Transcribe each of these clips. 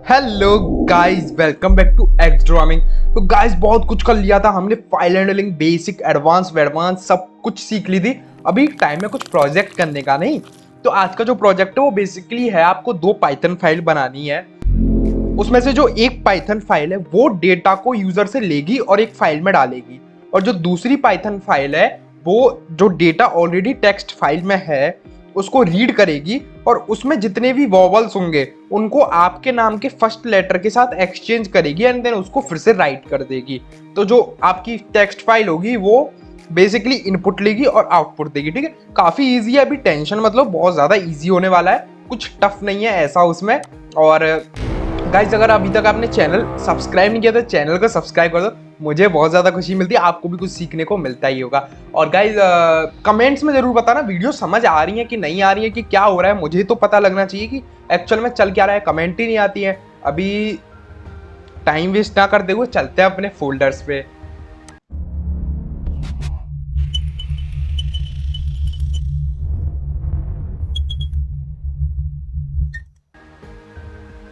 Hello guys, welcome back to एक्स ड्रामिंग। तो गाइस बहुत कुछ कर लिया था हमने, फाइल हैंडलिंग, बेसिक, एडवांस सब कुछ सीख ली थी। अभी टाइम है कुछ प्रोजेक्ट करने का। नहीं तो आज का जो प्रोजेक्ट है वो बेसिकली है आपको 2 पाइथन फाइल बनानी है। उसमें से जो एक पाइथन फाइल है वो डेटा को यूजर से लेगी और एक फाइल में डालेगी, और जो दूसरी पाइथन फाइल है वो जो डेटा ऑलरेडी टेक्स्ट फाइल में है उसको रीड करेगी, और उसमें जितने भी वॉवल्स होंगे उनको आपके नाम के फर्स्ट लेटर के साथ एक्सचेंज करेगी एंड देन उसको फिर से राइट कर देगी। तो जो आपकी टेक्स्ट फाइल होगी वो बेसिकली इनपुट लेगी और आउटपुट देगी। ठीक है, काफी इजी है, अभी टेंशन मतलब बहुत ज्यादा इजी होने वाला है, कुछ टफ नहीं है ऐसा उसमें। और गाइज अगर अभी तक आपने चैनल सब्सक्राइब नहीं किया तो चैनल को सब्सक्राइब कर दो, मुझे बहुत ज़्यादा खुशी मिलती है, आपको भी कुछ सीखने को मिलता ही होगा। और गाइज कमेंट्स में ज़रूर बताना वीडियो समझ आ रही है कि नहीं आ रही है, कि क्या हो रहा है, मुझे तो पता लगना चाहिए कि एक्चुअल में चल क्या रहा है। कमेंट ही नहीं आती है। अभी टाइम वेस्ट ना करते हुए चलते हैं अपने फोल्डर्स पे।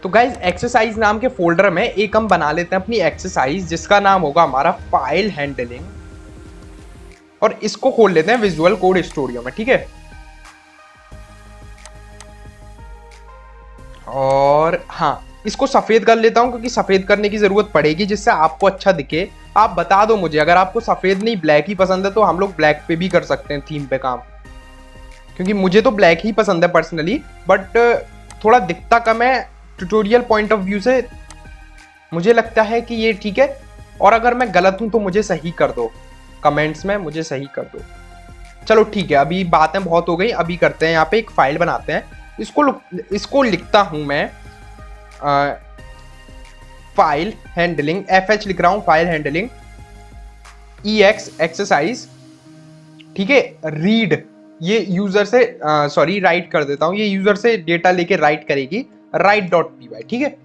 तो गाइज एक्सरसाइज नाम के फोल्डर में एक हम बना लेते हैं अपनी एक्सरसाइज, जिसका नाम होगा हमारा फाइल हैंडलिंग, और इसको खोल लेते हैं विजुअल कोड स्टूडियो में। ठीक है, और हाँ इसको सफेद कर लेता हूं क्योंकि सफेद करने की जरूरत पड़ेगी जिससे आपको अच्छा दिखे। आप बता दो मुझे, अगर आपको सफेद नहीं ब्लैक ही पसंद है तो हम लोग ब्लैक पे भी कर सकते हैं थीम पे काम, क्योंकि मुझे तो ब्लैक ही पसंद है पर्सनली, बट थोड़ा दिखता कम है ट्यूटोरियल पॉइंट ऑफ व्यू से, मुझे लगता है कि ये ठीक है। और अगर मैं गलत हूं तो मुझे सही कर दो, कमेंट्स में मुझे सही कर दो। चलो ठीक है, अभी बातें बहुत हो गई, अभी करते हैं, यहाँ पे एक फाइल बनाते हैं। इसको लिखता हूं मैं फाइल हैंडलिंग, FH लिख रहा हूं, फाइल हैंडलिंग EX एक्सरसाइज। ठीक है, रीड, ये यूजर से सॉरी राइट कर देता हूं, ये यूजर से डेटा लेके राइट करेगी, write.py। ठीक है,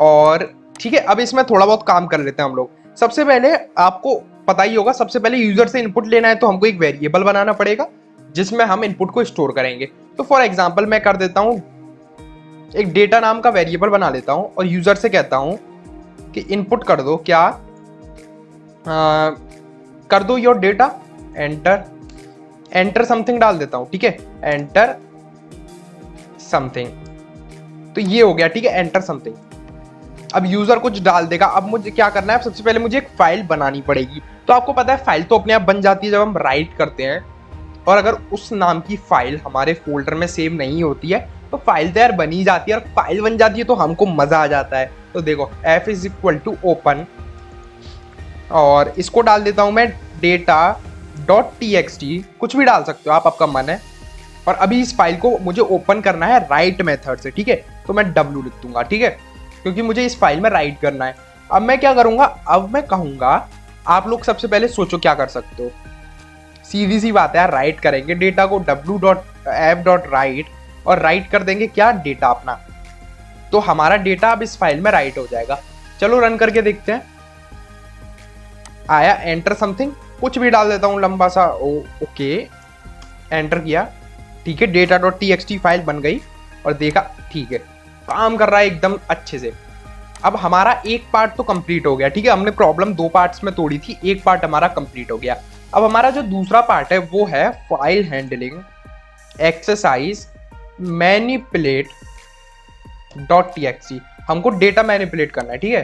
और ठीक है, अब इसमें थोड़ा बहुत काम कर लेते हैं हम लोग। सबसे पहले आपको पता ही होगा, सबसे पहले यूजर से इनपुट लेना है तो हमको एक वेरिएबल बनाना पड़ेगा जिसमें हम इनपुट को स्टोर करेंगे। तो फॉर एग्जांपल मैं कर देता हूं, एक डेटा नाम का वेरिएबल बना लेता हूं और यूजर से कहता हूं कि इनपुट कर दो, क्या कर दो योर डेटा, एंटर समथिंग डाल देता हूं। ठीक है, एंटर समथिंग, तो ये हो गया। ठीक है, एंटर समथिंग। अब यूजर कुछ डाल देगा। अब मुझे क्या करना है, सबसे पहले मुझे एक फाइल बनानी पड़ेगी। तो आपको पता है फाइल तो अपने आप बन जाती है जब हम राइट करते हैं, और अगर उस नाम की फाइल हमारे फोल्डर में सेव नहीं होती है तो फाइल तो यार बनी जाती है, और फाइल बन जाती है तो हमको मजा आ जाता है। तो देखो f is equal to open, और इसको डाल देता हूं मैं data.txt, कुछ भी डाल सकते हो आप, आपका मन है। और अभी इस फाइल को मुझे ओपन करना है राइट मेथड से। ठीक है, तो मैं w लिख दूंगा। ठीक है, क्योंकि मुझे इस फाइल में राइट करना है। अब मैं क्या करूंगा, अब मैं कहूंगा, आप लोग सबसे पहले सोचो क्या कर सकते हो। सीधी सी बात है यार, राइट करेंगे डेटा को w.f.write, और राइट कर देंगे क्या, डेटा अपना। तो हमारा डेटा अब इस फाइल में राइट हो जाएगा। चलो रन करके देखते हैं। आया एंटर समथिंग, कुछ भी डाल देता हूं लंबा सा, ओके एंटर किया। ठीक है, data.txt फाइल बन गई, और देखा ठीक है काम कर रहा है एकदम अच्छे से। अब हमारा एक पार्ट तो कंप्लीट हो गया। ठीक है, हमने प्रॉब्लम 2 पार्ट्स में तोड़ी थी, एक पार्ट हमारा कंप्लीट हो गया। अब हमारा जो दूसरा पार्ट है वो है फाइल हैंडलिंग एक्सरसाइज मैनिपुलेट.txt। हमको डेटा मैनिपुलेट करना है। ठीक है,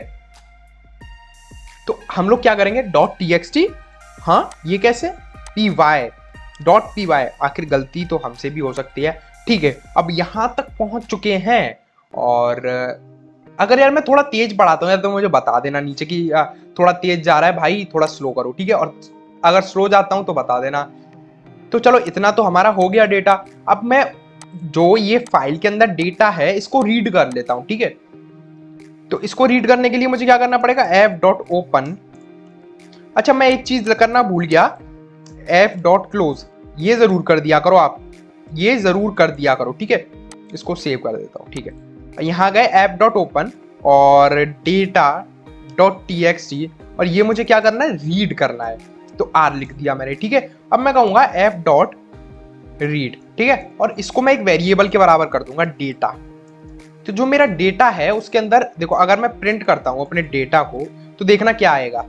तो हम लोग क्या करेंगे, .txt, हाँ ये कैसे, py, आखिर गलती तो हमसे भी हो सकती है। ठीक है, अब यहां तक पहुंच चुके हैं। और अगर यार मैं थोड़ा तेज बढ़ाता हूँ यार तो मुझे बता देना नीचे कि थोड़ा तेज जा रहा है भाई, थोड़ा स्लो करो। ठीक है, और अगर स्लो जाता हूं तो बता देना। तो चलो इतना तो हमारा हो गया डेटा। अब मैं जो ये फाइल के अंदर डेटा है इसको रीड कर लेता हूं। ठीक है, तो इसको रीड करने के लिए मुझे क्या करना पड़ेगा, f.open। अच्छा मैं एक चीज करना भूल गया, f.close, ये जरूर कर दिया करो आप, ये जरूर कर दिया करो। ठीक है, इसको सेव कर देता हूं। ठीक है, यहाँ गए f.open और data.txt, और ये मुझे क्या करना है, रीड करना है, तो r लिख दिया मैंने। ठीक है, अब मैं कहूंगा f.read। ठीक है, और इसको मैं एक वेरिएबल के बराबर कर दूंगा, डेटा। तो जो मेरा डेटा है उसके अंदर देखो, अगर मैं प्रिंट करता हूं अपने डेटा को तो देखना क्या आएगा,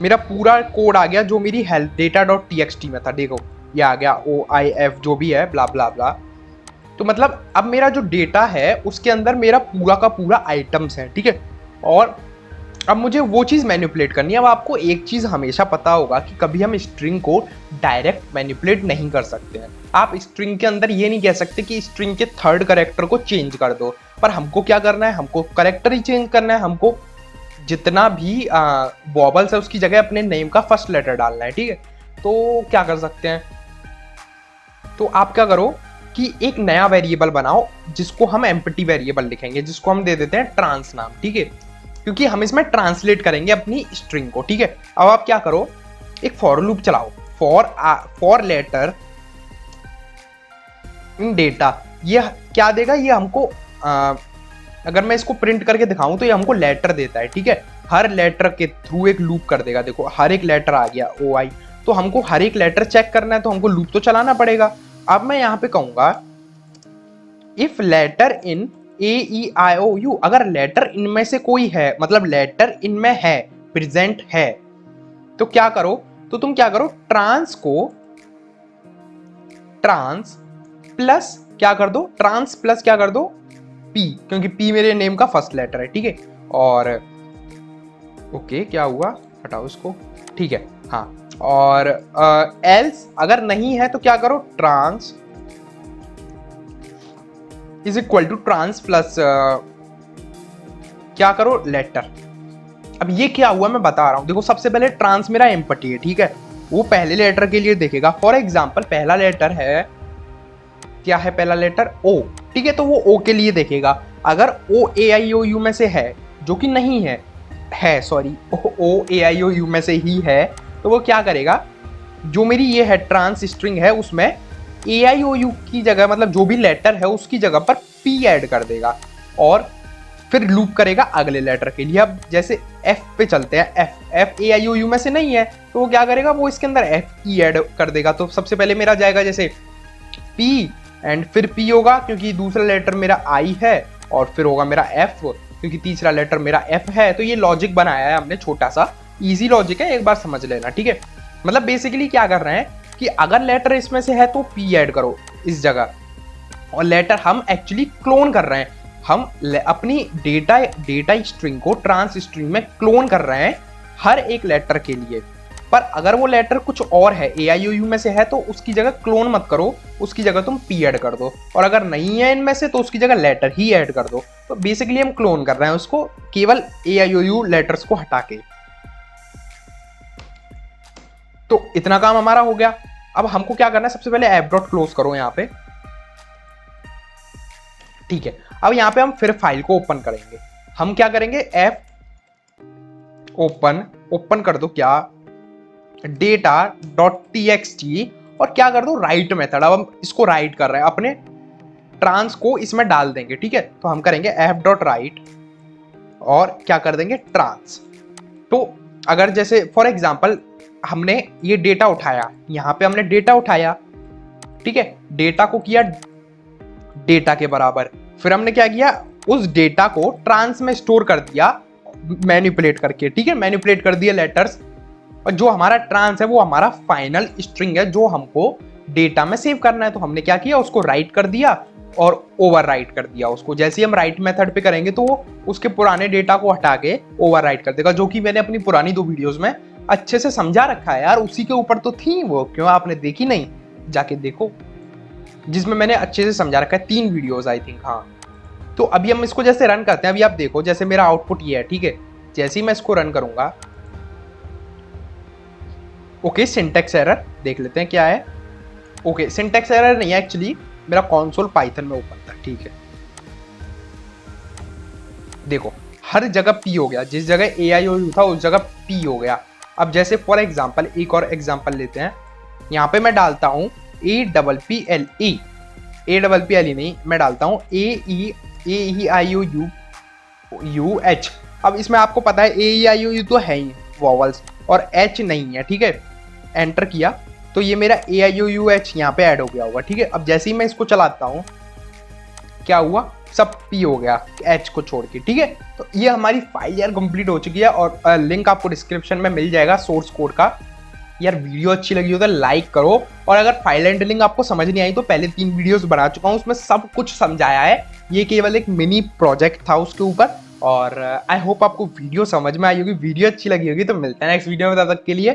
मेरा पूरा कोड आ गया जो मेरी हेल्थ डेटा डॉट टीएक्सटी में था। देखो ये आ गया OIF जो भी है ब्ला ब्ला ब्ला। तो मतलब अब मेरा जो डेटा है उसके अंदर मेरा पूरा का पूरा आइटम्स है, ठीक है। और अब मुझे वो चीज़ मैनिपुलेट करनी है। अब आपको एक चीज़ हमेशा पता होगा कि कभी हम स्ट्रिंग को डायरेक्ट मैनिपुलेट नहीं कर सकते हैं। आप स्ट्रिंग के अंदर ये नहीं कह सकते कि स्ट्रिंग के थर्ड करेक्टर को चेंज कर दो, पर हमको क्या करना है, हमको करेक्टर ही चेंज करना है। हमको जितना भी वॉबल्स है उसकी जगह अपने नेम का फर्स्ट लेटर डालना है, ठीक है। तो क्या कर सकते हैं, तो आप क्या करो कि एक नया वेरिएबल बनाओ जिसको हम एम्प्टी वेरिएबल लिखेंगे, जिसको हम दे देते हैं ट्रांस नाम, ठीक है, क्योंकि हम इसमें ट्रांसलेट करेंगे अपनी स्ट्रिंग को, ठीक है। अब आप क्या करो, एक फॉर लूप चलाओ, फॉर लेटर इन डेटा। ये क्या देगा, ये हमको अगर मैं इसको प्रिंट करके दिखाऊं तो ये हमको लेटर देता है, ठीक है। हर लेटर के थ्रू एक लूप कर देगा। देखो हर एक लेटर आ गया OI, तो हमको हर एक लेटर चेक करना है तो हमको लूप तो चलाना पड़ेगा। अब मैं यहां पे कहूंगा इफ लेटर इन AEIOU, अगर लेटर इनमें से कोई है, मतलब लेटर इनमें है, प्रेजेंट है, तो क्या करो, तो तुम क्या करो, ट्रांस प्लस क्या कर दो, ट्रांस प्लस क्या कर दो P, क्योंकि P मेरे नेम का फर्स्ट लेटर है, ठीक है। और ओके क्या हुआ, हटाओ इसको, ठीक है हाँ। और एल्स अगर नहीं है तो क्या करो, trans is equal to trans plus क्या करो, लेटर। अब ये क्या हुआ मैं बता रहा हूं। देखो सबसे पहले ट्रांस मेरा एम्प्टी है, ठीक है, वो पहले लेटर के लिए देखेगा। फॉर एग्जांपल पहला लेटर है, क्या है पहला लेटर, O, ठीक है, तो वो O के लिए देखेगा। अगर OAIOU में से है, जो कि नहीं है सॉरी, OAIOU में से ही है, तो वो क्या करेगा, जो मेरी ये है ट्रांस स्ट्रिंग है उसमें AIOU की जगह, मतलब जो भी लेटर है उसकी जगह पर P ऐड कर देगा और फिर लूप करेगा अगले लेटर के लिए। अब जैसे F पे चलते हैं, F AIOU में से नहीं है तो वो क्या करेगा, वो इसके अंदर FE ऐड कर देगा। तो सबसे पहले मेरा जाएगा जैसे P एंड फिर P होगा क्योंकि दूसरा लेटर मेरा I है, और फिर होगा मेरा F क्योंकि तीसरा लेटर मेरा F है। तो ये लॉजिक बनाया है हमने, छोटा सा इजी लॉजिक है, एक बार समझ लेना, ठीक है। मतलब बेसिकली क्या कर रहे हैं कि अगर लेटर इसमें से है तो P ऐड करो इस जगह, और लेटर हम एक्चुअली क्लोन कर रहे हैं, हम अपनी डेटा स्ट्रिंग को ट्रांस स्ट्रिंग में क्लोन कर रहे हैं हर एक लेटर के लिए। पर अगर वो लेटर कुछ और है, AIOU में से है, तो उसकी जगह क्लोन मत करो, उसकी जगह तुम P ऐड कर दो, और अगर नहीं है इनमें से तो उसकी जगह लेटर ही ऐड कर दो। तो बेसिकली हम क्लोन कर रहे हैं उसको, केवल AIOU लेटर्स को हटा के। तो इतना काम हमारा हो गया। अब हमको क्या करना है, सबसे पहले ऐप डॉट क्लोज करो यहाँ पे, ठीक है। अब यहाँ पे हम फिर फाइल को ओपन करेंगे। हम क्या करेंगे, ऐप ओपन कर दो क्या, data.txt, और क्या कर दो, राइट मेथड। अब हम इसको राइट कर रहे हैं, अपने ट्रांस को इसमें डाल देंगे, ठीक है। तो हम करेंगे f.write और क्या कर देंगे, ट्रांस। तो अगर जैसे फॉर एग्जांपल हमने ये डेटा उठाया, यहां पे हमने डेटा उठाया, ठीक है, डेटा को किया डेटा के बराबर, फिर हमने क्या किया, उस डेटा को ट्रांस में स्टोर कर दिया मैनिपुलेट करके, ठीक है, मैनिपुलेट कर दिया लेटर्स, और जो हमारा ट्रांस है वो हमारा फाइनल स्ट्रिंग है जो हमको डेटा में सेव करना है। तो हमने क्या किया, उसको राइट कर दिया और ओवर राइट कर दिया उसको। जैसे ही हम राइट मेथड पे करेंगे तो वो उसके पुराने डेटा को हटा के ओवर राइट कर देगा, जो कि मैंने अपनी पुरानी 2 वीडियोस में अच्छे से समझा रखा है यार, उसी के ऊपर तो थी वो, क्यों आपने देखी नहीं, जाके देखो, जिसमें मैंने अच्छे से समझा रखा है, 3 वीडियोस आई थिंक, हाँ। तो अभी हम इसको जैसे रन करते हैं, अभी आप देखो जैसे मेरा आउटपुट ये है, ठीक है। जैसे ही मैं इसको रन करूंगा, ओके, सिंटैक्स एरर देख लेते हैं क्या है। ओके, सिंटैक्स एरर नहीं है, एक्चुअली मेरा कंसोल पाइथन में ओपन था, ठीक है। देखो हर जगह P हो गया, जिस जगह AIOU था उस जगह P हो गया। अब जैसे फॉर एग्जांपल एक और एग्जांपल लेते हैं, यहाँ पे मैं डालता हूँ APPLE नहीं, मैं डालता हूँ AEIOUH। अब इसमें आपको पता है AEIOU तो है ही वॉवल्स, और H नहीं है, ठीक है। एंटर किया तो ये मेरा AIOUH यहाँ पे ऐड हो गया होगा, ठीक है। अब जैसे ही मैं इसको चलाता हूँ क्या हुआ, सब पी हो गया एच को छोड़ के, ठीक है। तो ये हमारी फाइल यार कंप्लीट हो चुकी है और लिंक आपको डिस्क्रिप्शन में मिल जाएगा सोर्स कोड का। यार वीडियो अच्छी लगी हो तो लाइक करो, और अगर फाइल हैंडलिंग आपको समझ नहीं आई तो पहले 3 वीडियोस बना चुका हूँ, उसमें सब कुछ समझाया है। ये केवल एक मिनी प्रोजेक्ट था उसके ऊपर। और आई होप आपको वीडियो समझ में आई होगी, वीडियो अच्छी लगी होगी। तो मिलते हैं नेक्स्ट वीडियो में, तब तक के लिए